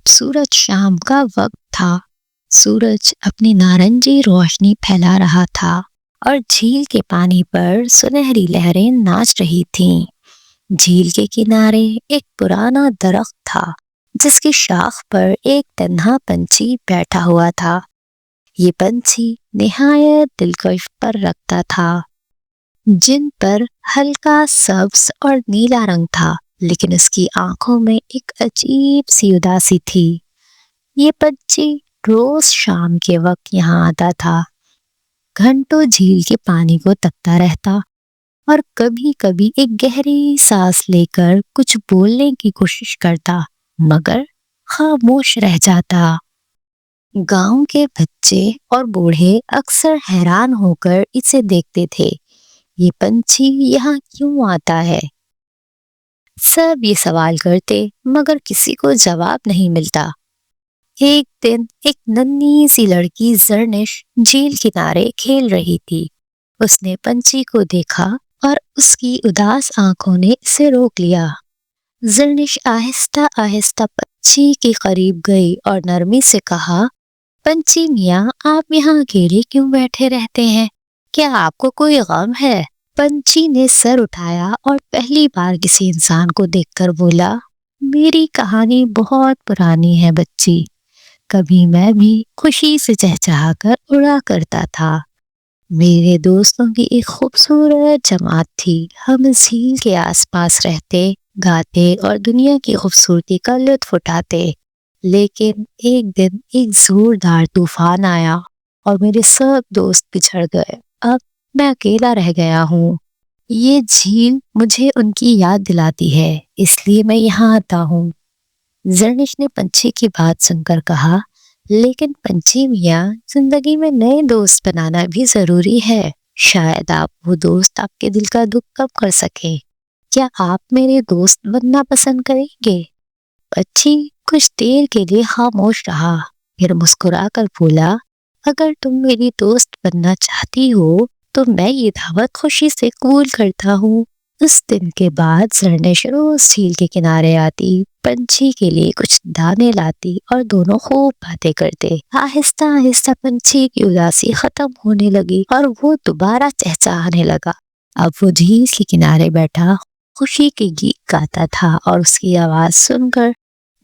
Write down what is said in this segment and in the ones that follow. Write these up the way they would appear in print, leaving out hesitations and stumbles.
खूबसूरत शाम का वक्त था। सूरज अपनी नारंगी रोशनी फैला रहा था और झील के पानी पर सुनहरी लहरें नाच रही थीं। झील के किनारे एक पुराना दरख्त था जिसकी शाख पर एक तन्हा पंछी बैठा हुआ था। ये पंछी निहायत दिलकश पर रखता था, जिन पर हल्का सब्ज और नीला रंग था, लेकिन उसकी आंखों में एक अजीब सी उदासी थी। ये पंछी रोज शाम के वक्त यहाँ आता था, घंटों झील के पानी को तकता रहता और कभी कभी एक गहरी सांस लेकर कुछ बोलने की कोशिश करता, मगर खामोश रह जाता। गांव के बच्चे और बूढ़े अक्सर हैरान होकर इसे देखते थे। ये पंछी यहाँ क्यों आता है? सब ये सवाल करते, मगर किसी को जवाब नहीं मिलता। एक दिन एक नन्ही सी लड़की जरनिश झील किनारे खेल रही थी। उसने पंछी को देखा और उसकी उदास आंखों ने इसे रोक लिया। जरनिश आहिस्ता आहिस्ता पंछी के करीब गई और नरमी से कहा, पंछी मियाँ, आप यहाँ अकेले क्यों बैठे रहते हैं? क्या आपको कोई गम है? पंछी ने सर उठाया और पहली बार किसी इंसान को देखकर बोला, मेरी कहानी बहुत पुरानी है बच्ची। कभी मैं भी खुशी से चहचहाकर उड़ा करता था। मेरे दोस्तों की एक खूबसूरत जमात थी। हम झील के आसपास रहते, गाते और दुनिया की खूबसूरती का लुत्फ उठाते। लेकिन एक दिन एक जोरदार तूफान आया और मेरे सब दोस्त बिछड़ गए। अब मैं अकेला रह गया हूँ। ये झील मुझे उनकी याद दिलाती है, इसलिए मैं यहाँ आता हूँ। जरनिश ने पंछी की बात सुनकर कहा, लेकिन पंछी मियाँ, जिंदगी में नए दोस्त बनाना भी जरूरी है। शायद आप वो दोस्त आपके दिल का दुख कम कर सके। क्या आप मेरे दोस्त बनना पसंद करेंगे? पंछी कुछ देर के लिए खामोश रहा, फिर मुस्कुराकर बोला, अगर तुम मेरी दोस्त बनना चाहती हो तो मैं ये दावत खुशी से कबूल करता हूँ। उस दिन के बाद जरनिश रोज झील के किनारे आती, पंछी के लिए कुछ दाने लाती और दोनों खूब बातें करते। आहिस्ता आहिस्ता पंछी की उदासी खत्म होने लगी और वो दोबारा चहचहाने लगा। अब वो झील के किनारे बैठा खुशी के गीत गाता था और उसकी आवाज सुनकर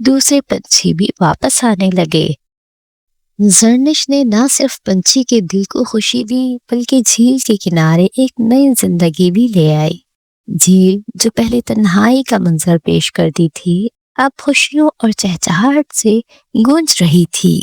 दूसरे पंछी भी वापस आने लगे। जरनिश ने न सिर्फ पंछी के दिल को खुशी दी, बल्कि झील के किनारे एक नई जिंदगी भी ले आई। झील जो पहले तन्हाई का मंजर पेश करती थी, अब खुशियों और चहचहाहट से गूंज रही थी।